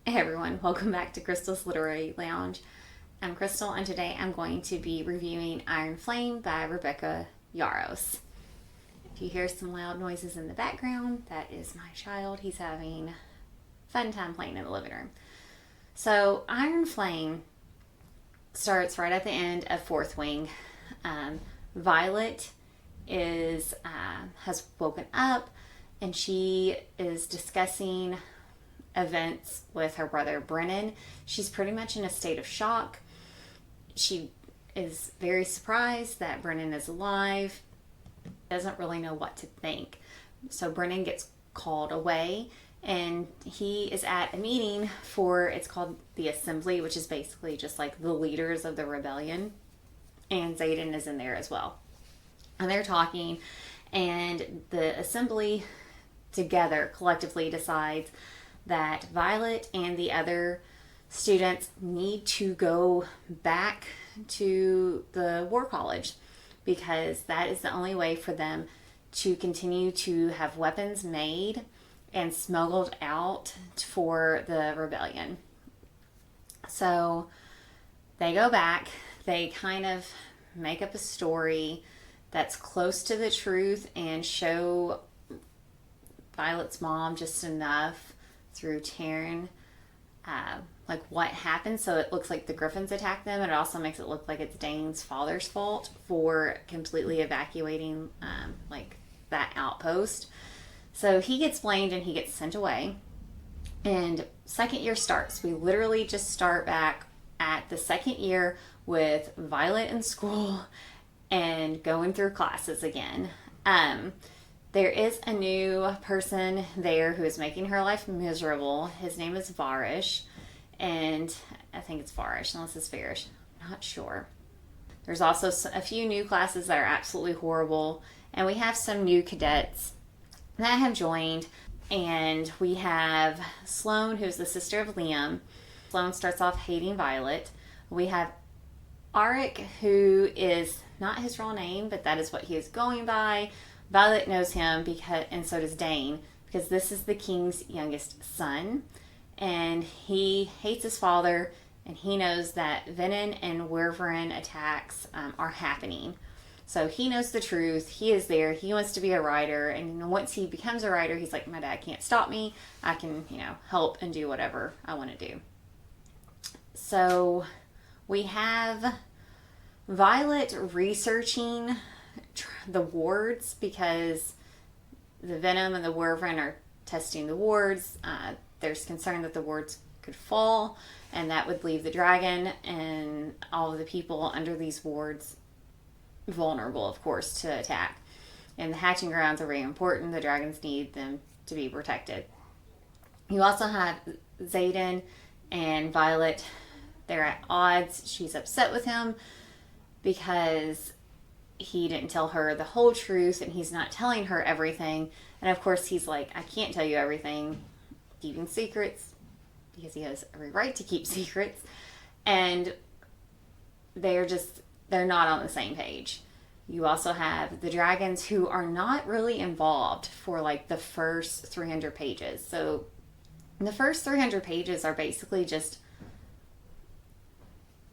Hey everyone, welcome back to Crystal's Literary Lounge. I'm Crystal, and today I'm going to be reviewing Iron Flame by Rebecca Yarros. If you hear some loud noises in the background, that is my child. He's having a fun time playing in the living room. So, Iron Flame starts right at the end of Fourth Wing. Violet has woken up, and she is discussing events with her brother Brennan. She's pretty much in a state of shock. She is very surprised that Brennan is alive, doesn't really know what to think. So Brennan gets called away, and he is at a meeting for, it's called the Assembly, which is basically just like the leaders of the rebellion, and Xaden is in there as well. And they're talking, and the Assembly together collectively decides that Violet and the other students need to go back to the War College, because that is the only way for them to continue to have weapons made and smuggled out for the rebellion. So they go back, they kind of make up a story that's close to the truth and show Violet's mom just enough through Taryn, like what happened, so it looks like the Griffins attacked them, and it also makes it look like it's Dane's father's fault for completely evacuating like that outpost. So he gets blamed and he gets sent away, and second year starts. We literally just start back at the second year with Violet in school and going through classes again. There is a new person there who is making her life miserable. His name is Varish, and I think it's Varish, unless it's Farish. I'm not sure. There's also a few new classes that are absolutely horrible, and we have some new cadets that have joined, and we have Sloane, who's the sister of Liam. Sloane starts off hating Violet. We have Arik, who is not his real name, but that is what he is going by. Violet knows him, because, and so does Dane, because this is the king's youngest son, and he hates his father, and he knows that Venin and Wyvern attacks are happening. So he knows the truth. He is there. He wants to be a writer, and once he becomes a writer, he's like, my dad can't stop me. I can, help and do whatever I want to do. So we have Violet researching the wards, because the venom and the wyvern are testing the wards. There's concern that the wards could fall, and that would leave the dragon and all of the people under these wards vulnerable, of course, to attack. And the hatching grounds are very important. The dragons need them to be protected. You also have Xaden and Violet. They're at odds. She's upset with him because he didn't tell her the whole truth, and he's not telling her everything. And of course he's like, I can't tell you everything, keeping secrets, because he has every right to keep secrets. And they're not on the same page. You also have the dragons, who are not really involved for like the first 300 pages. So the first 300 pages are basically just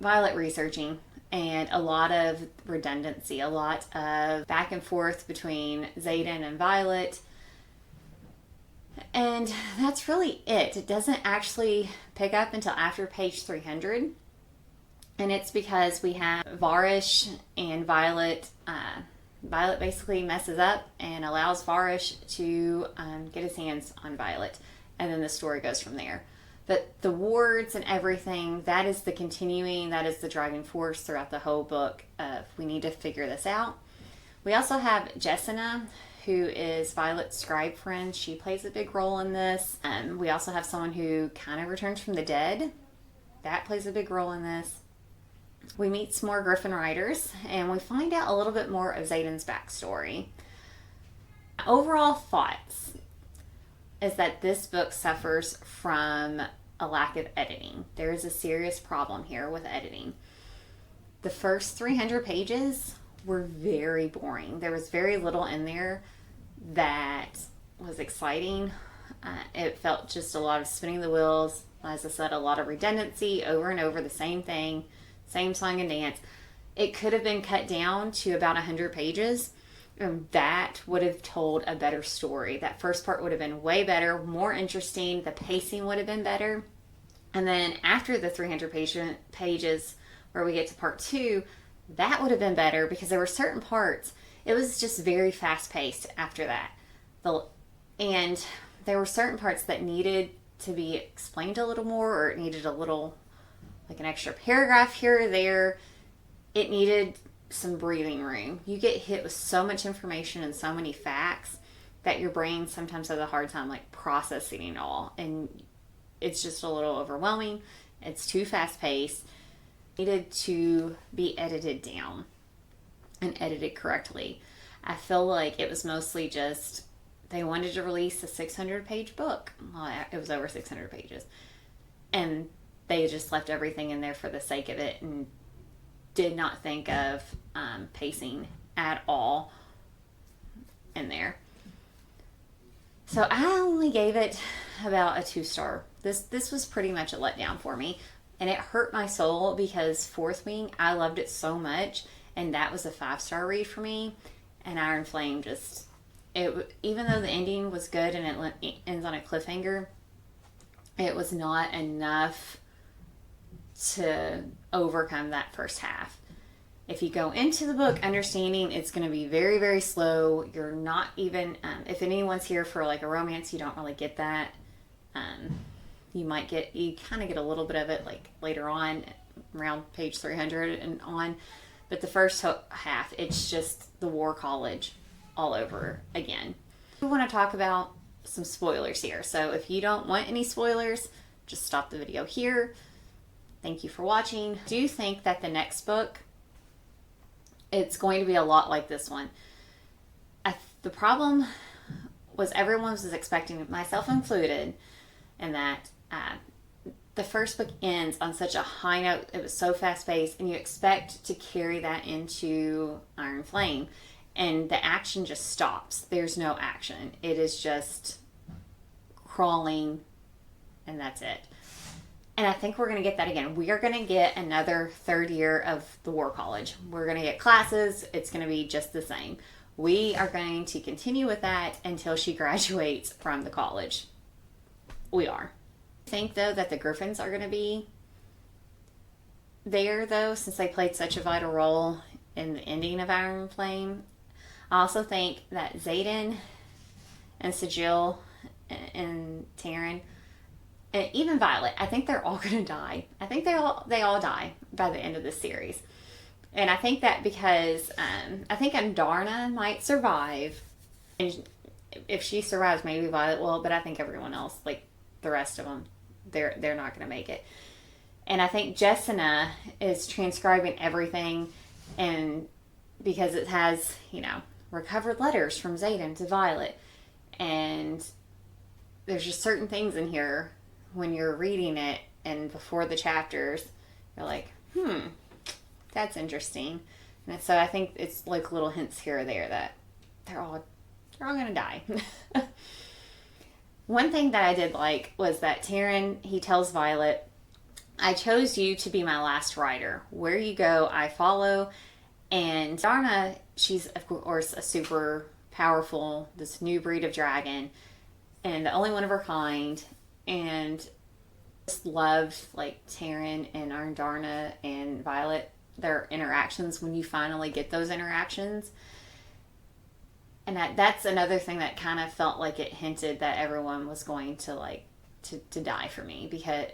Violet researching, and a lot of redundancy, a lot of back and forth between Xaden and Violet. And that's really it. It doesn't actually pick up until after page 300. And it's because we have Varish and Violet. Violet basically messes up and allows Varish to get his hands on Violet. And then the story goes from there. But the wards and everything, that is the continuing, that is the driving force throughout the whole book of, we need to figure this out. We also have Jessina, who is Violet's scribe friend. She plays a big role in this. We also have someone who kind of returns from the dead. That plays a big role in this. We meet some more Griffin riders, and we find out a little bit more of Xaden's backstory. Overall thoughts is that this book suffers from a lack of editing. There is a serious problem here with editing. The first 300 pages were very boring. There was very little in there that was exciting. It felt just a lot of spinning the wheels. As I said, a lot of redundancy, over and over, the same thing, same song and dance. It could have been cut down to about 100 pages. And that would have told a better story. That first part would have been way better, more interesting. The pacing would have been better. And then after the 300 pages, where we get to part 2, that would have been better because there were certain parts. It was just very fast paced after that. And there were certain parts that needed to be explained a little more, or it needed a little, like an extra paragraph here or there. It needed some breathing room. You get hit with so much information and so many facts that your brain sometimes has a hard time like processing it all, and it's just a little overwhelming. It's too fast paced. Needed to be edited down and edited correctly. I feel like it was mostly just they wanted to release a 600-page book. Well, it was over 600 pages, and they just left everything in there for the sake of it and did not think of pacing at all in there. So I only gave it about a 2-star. This was pretty much a letdown for me, and it hurt my soul because Fourth Wing, I loved it so much, and that was a 5-star read for me. And Iron Flame just, even though the ending was good and it ends on a cliffhanger, it was not enough to overcome that first half. If you go into the book understanding it's going to be very, very slow, you're not even, if anyone's here for like a romance, you don't really get that. You kind of get a little bit of it like later on, around page 300 and on. But the first half, it's just the War College all over again. We want to talk about some spoilers here. So if you don't want any spoilers, just stop the video here. Thank you for watching. Do you think that the next book, it's going to be a lot like this one? The problem was everyone was expecting, myself included, and that the first book ends on such a high note. It was so fast-paced, and you expect to carry that into Iron Flame, and the action just stops. There's no action. It is just crawling, and that's it. And I think we're going to get that again. We are going to get another third year of the War College. We're going to get classes. It's going to be just the same. We are going to continue with that until she graduates from the college. We are. I think, though, that the Griffins are going to be there, though, since they played such a vital role in the ending of Iron Flame. I also think that Xaden and Sigil and Taryn, and even Violet, I think they're all going to die. I think they all die by the end of this series. And I think that because I think Andarna might survive. And if she survives, maybe Violet will. But I think everyone else, like the rest of them, they're not going to make it. And I think Jessina is transcribing everything. And because it has, recovered letters from Xaden to Violet. And there's just certain things in here when you're reading it and before the chapters, you're like, that's interesting. And so I think it's like little hints here or there that they're all going to die. One thing that I did like was that Taryn, he tells Violet, I chose you to be my last rider. Where you go, I follow. And Darna, she's of course a super powerful, this new breed of dragon, and the only one of her kind. And just loved like Taryn and Darna and Violet, their interactions when you finally get those interactions. And that's another thing that kind of felt like it hinted that everyone was going to to die for me, because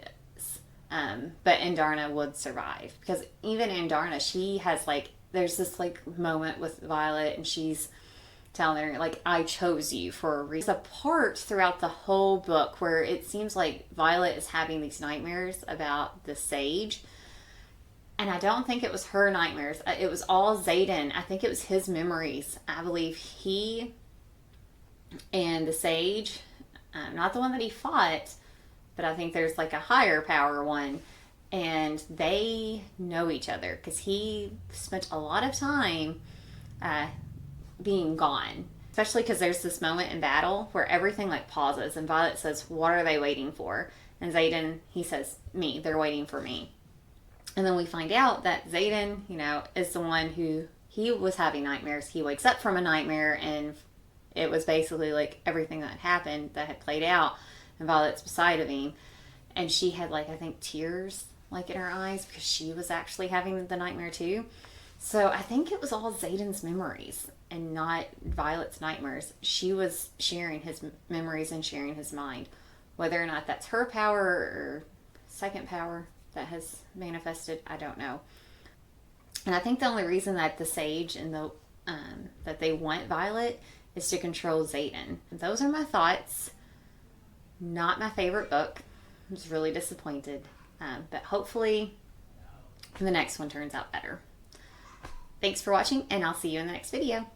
but Andarna would survive, because even Andarna, she has there's this moment with Violet, and she's telling her I chose you for a reason. There's a part throughout the whole book where it seems like Violet is having these nightmares about the sage, and I don't think it was her nightmares. It was all Xaden. I think it was his memories. I believe he and the sage, not the one that he fought, but I think there's a higher power one, and they know each other because he spent a lot of time being gone. especially because there's this moment in battle where everything like pauses and Violet says, what are they waiting for? And Xaden, he says, me, they're waiting for me. And then we find out that Xaden, you know, is the one who, he was having nightmares. He wakes up from a nightmare and it was basically like everything that happened that had played out, and Violet's beside of him. And she had like, I think tears like in her eyes because she was actually having the nightmare too. So I think it was all Xaden's memories and not Violet's nightmares. She was sharing his memories and sharing his mind. Whether or not that's her power or second power that has manifested, I don't know. And I think the only reason that the Sage and the that they want Violet is to control Xaden. Those are my thoughts. Not my favorite book. I was really disappointed. But hopefully the next one turns out better. Thanks for watching, and I'll see you in the next video.